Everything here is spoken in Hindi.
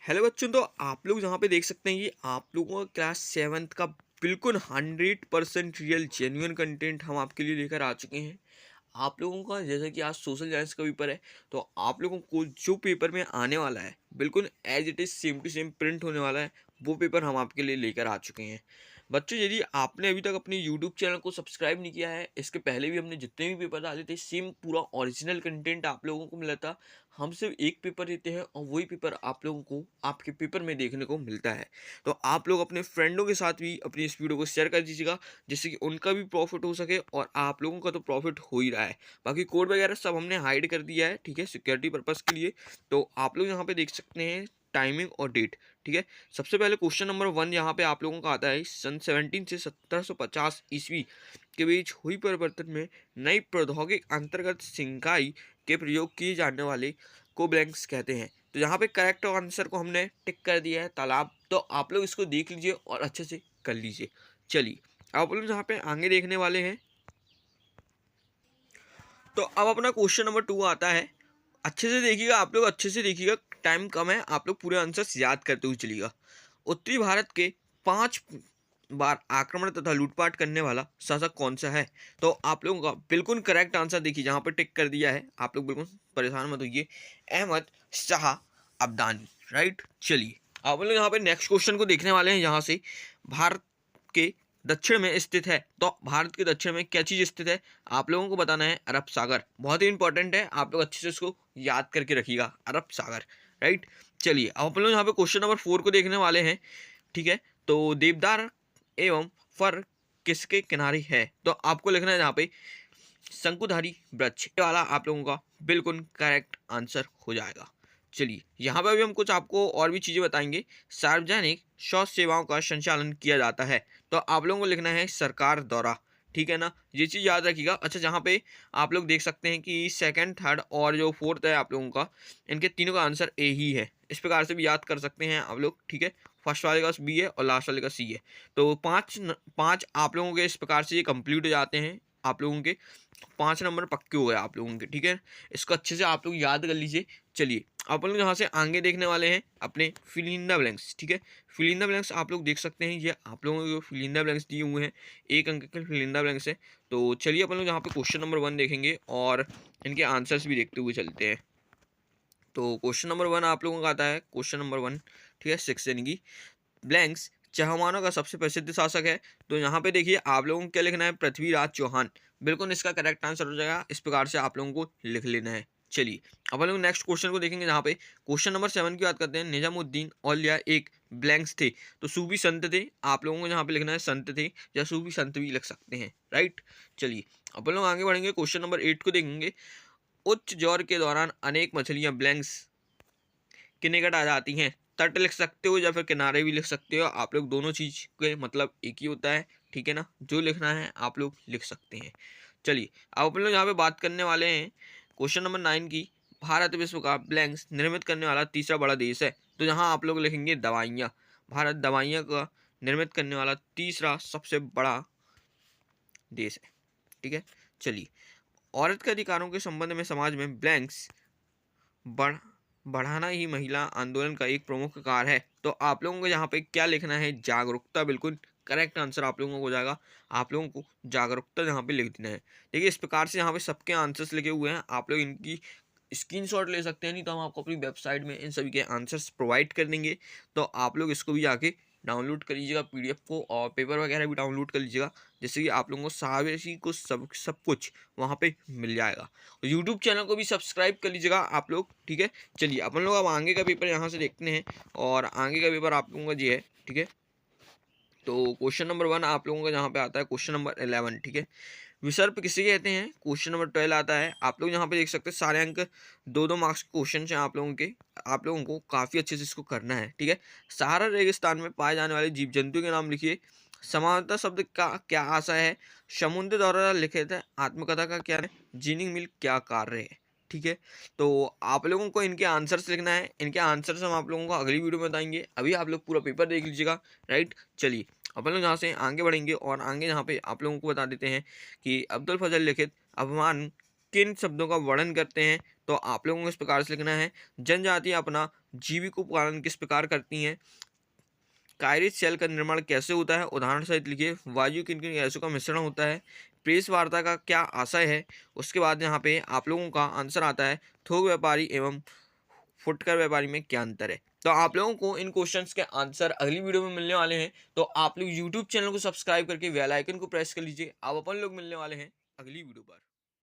हेलो बच्चों, तो आप लोग यहाँ पे देख सकते हैं कि आप लोगों का क्लास सेवन्थ का बिल्कुल 100% रियल जेन्युइन कंटेंट हम आपके लिए लेकर आ चुके हैं। आप लोगों का जैसे कि आज सोशल साइंस का पेपर है, तो आप लोगों को जो पेपर में आने वाला है बिल्कुल as it is same to same print होने वाला है, वो पेपर हम आपके लिए लेकर आ चुके हैं। बच्चों, यदि आपने अभी तक अपने यूट्यूब चैनल को सब्सक्राइब नहीं किया है, इसके पहले भी हमने जितने भी पेपर डाले थे सेम पूरा ओरिजिनल कंटेंट आप लोगों को मिला था। हम सिर्फ एक पेपर देते हैं और वही पेपर आप लोगों को आपके पेपर में देखने को मिलता है। तो आप लोग अपने फ्रेंडों के साथ भी अपनी इस वीडियो को शेयर कर दीजिएगा, जिससे कि उनका भी प्रॉफिट हो सके और आप लोगों का तो प्रॉफिट हो ही रहा है। बाकी कोड वगैरह सब हमने हाइड कर दिया है, ठीक है, सिक्योरिटी पर्पज़ के लिए। तो आप लोग यहाँ पे देख सकते हैं टाइमिंग और डेट, ठीक है। सबसे पहले क्वेश्चन नंबर 1 यहाँ पे आप लोगों का आता है, सन 17 से 1750 ईस्वी के बीच हुई परिवर्तन में नई प्रौद्योगिक अंतर्गत सिंकाई के प्रयोग किए जाने वाले को ब्लैंक्स कहते हैं। तो यहाँ पे करेक्ट आंसर को हमने टिक कर दिया है, तालाब। तो आप लोग इसको देख लीजिए और अच्छे से कर लीजिए। चलिए, आप लोग यहाँ पे आगे देखने वाले हैं। तो अब अपना क्वेश्चन नंबर 2 आता है। अच्छे से देखिएगा, आप लोग अच्छे से देखिएगा, टाइम कम है, आप लोग पूरे आंसर्स याद करते हुए चलिएगा। उत्तरी भारत के 5 बार आक्रमण तथा लूटपाट करने वाला शासक कौन सा है? तो आप लोगों का बिल्कुल करेक्ट आंसर देखिए, जहाँ पर टिक कर दिया है, आप लोग बिल्कुल परेशान मत होइए, अहमद शाह अब्दानी, राइट। चलिए, आप लोग यहाँ पे नेक्स्ट क्वेश्चन को देखने वाले हैं। यहाँ से भारत के दक्षिण में स्थित है, तो भारत के दक्षिण में क्या चीज़ स्थित है? आप लोगों को बताना है अरब सागर। बहुत ही इंपॉर्टेंट है, आप लोग अच्छे से इसको याद करके रखिएगा, अरब सागर, राइट। चलिए, अब आप लोग यहाँ पे क्वेश्चन नंबर 4 को देखने वाले हैं, ठीक है। तो देवदार एवं फर किसके किनारे है? तो आपको लिखना है यहाँ पे शंकुधारी वृक्ष। ये वाला आप लोगों का बिल्कुल करेक्ट आंसर हो जाएगा। चलिए, यहाँ पर भी हम कुछ आपको और भी चीज़ें बताएंगे। सार्वजनिक शौच सेवाओं का संचालन किया जाता है, तो आप लोगों को लिखना है सरकार द्वारा, ठीक है ना। ये चीज़ याद रखिएगा। अच्छा, जहाँ पे आप लोग देख सकते हैं कि सेकंड, थर्ड और जो फोर्थ है आप लोगों का, इनके तीनों का आंसर ए ही है। इस प्रकार से भी याद कर सकते हैं आप लोग, ठीक है। फर्स्ट वाले का बी है और लास्ट वाले का सी है। तो पाँच आप लोगों के इस प्रकार से ये कंप्लीट हो जाते हैं। आप लोगों के 5 नंबर पक्के हो गए आप लोगों के, ठीक है। इसको अच्छे से आप लोग याद कर लीजिए। चलिए, आप लोग यहाँ से आगे देखने वाले हैं अपने फिल इन द ब्लैंक्स, ठीक है। फिल इन द ब्लैंक्स आप लोग देख सकते हैं, ये आप लोगों को फिल इन द ब्लैंक्स दिए हुए हैं, 1 अंक के फिल इन द ब्लैंक्स है। तो चलिए, अपन लोग यहाँ पे क्वेश्चन नंबर 1 देखेंगे और इनके आंसर्स भी देखते हुए चलते हैं। तो क्वेश्चन नंबर 1 आप लोगों का आता है, क्वेश्चन नंबर 1, ठीक है, 6 यानी कि ब्लैंक्स चौहानों का सबसे प्रसिद्ध शासक है। तो यहाँ पे देखिए, आप लोगों को क्या लिखना है? पृथ्वीराज चौहान। बिल्कुल इसका करेक्ट आंसर हो जाएगा। इस प्रकार से आप लोगों को लिख लेना है। चलिए, अब हम लोग नेक्स्ट क्वेश्चन को देखेंगे, जहाँ पे क्वेश्चन नंबर 7 की बात करते हैं। निजामुद्दीन औलिया एक ब्लैंक्स थे, तो सूफी संत थे। आप लोगों को यहाँ पे लिखना है संत थे, या सूफी संत भी लिख सकते हैं, राइट। चलिए, अब हम लोग आगे बढ़ेंगे, क्वेश्चन नंबर 8 को देखेंगे। उच्च जौर के दौरान अनेक मछलियां ब्लैंक्स के निकट आ जाती हैं। तट लिख सकते हो या फिर किनारे भी लिख सकते हो, आप लोग दोनों चीज़ के मतलब एक ही होता है, ठीक है ना। जो लिखना है आप लोग लिख सकते हैं। चलिए, अब अपन लोग यहाँ पे बात करने वाले हैं क्वेश्चन नंबर 9 की। भारत विश्व का ब्लैंक्स निर्मित करने वाला तीसरा बड़ा देश है, तो यहाँ आप लोग लिखेंगे दवाइयाँ। भारत दवाइयाँ का निर्मित करने वाला तीसरा सबसे बड़ा देश है, ठीक है। चलिए, औरत के अधिकारों के संबंध में समाज में ब्लैंक्स बढ़ बढ़ाना ही महिला आंदोलन का एक प्रमुख कार्य है। तो आप लोगों को यहाँ पे क्या लिखना है? जागरूकता। बिल्कुल करेक्ट आंसर आप लोगों को हो जाएगा। आप लोगों को जागरूकता यहाँ पे लिख देना है। देखिए, इस प्रकार से यहाँ पे सबके आंसर्स लिखे हुए हैं, आप लोग इनकी स्क्रीनशॉट ले सकते हैं, नहीं तो हम आपको अपनी वेबसाइट में इन सभी के आंसर्स प्रोवाइड कर देंगे। तो आप लोग इसको भी आके डाउनलोड कर लीजिएगा पीडीएफ को, और पेपर वगैरह भी डाउनलोड कर लीजिएगा, जिससे कि आप लोगों को सारे को सब कुछ वहाँ पे मिल जाएगा। यूट्यूब चैनल को भी सब्सक्राइब कर लीजिएगा आप लोग, ठीक है। चलिए, अपन लोग अब आगे का पेपर यहाँ से देखते हैं, और आगे का पेपर आप लोगों का ये है, ठीक है। तो क्वेश्चन नंबर 1 आप लोगों का जहाँ पे आता है, क्वेश्चन नंबर 11, ठीक है। विसर्प किसे कहते हैं? क्वेश्चन नंबर 12 आता है। आप लोग यहाँ पे देख सकते हैं, सारे अंक 2-2 मार्क्स के क्वेश्चन हैं आप लोगों के। आप लोगों को काफ़ी अच्छे से इसको करना है, ठीक है। सहारा रेगिस्तान में पाए जाने वाले जीव जंतु के नाम लिखिए। समानता शब्द का क्या आशय है? समुद्र द्वारा लिखित है। आत्मकथा का क्या है? जीनिंग मिल क्या कार्य है, ठीक है। तो आप लोगों को इनके आंसर्स लिखना है। इनके आंसर्स हम आप लोगों को अगली वीडियो में बताएंगे। अभी आप लोग पूरा पेपर देख लीजिएगा, राइट। चलिए, अपन लोग यहाँ से आगे बढ़ेंगे, और आगे यहाँ पे आप लोगों को बता देते हैं कि अब्दुल फजल लिखित अपमान किन शब्दों का वर्णन करते हैं? तो आप लोगों को इस प्रकार से लिखना है। जनजातियाँ अपना जीविकोपार्जन किस प्रकार करती हैं? कायरिस सेल का निर्माण कैसे होता है? उदाहरण सहित लिखिए। वायु किन-किन गैसों का मिश्रण होता है? प्रेस वार्ता का क्या आशय है? उसके बाद यहाँ पे आप लोगों का आंसर आता है, थोक व्यापारी एवं फुटकर व्यापारी में क्या अंतर है? तो आप लोगों को इन क्वेश्चंस के आंसर अगली वीडियो में मिलने वाले हैं। तो आप लोग यूट्यूब चैनल को सब्सक्राइब करके बेल आइकन को प्रेस कर लीजिए। अब अपन लोग मिलने वाले हैं अगली वीडियो पर।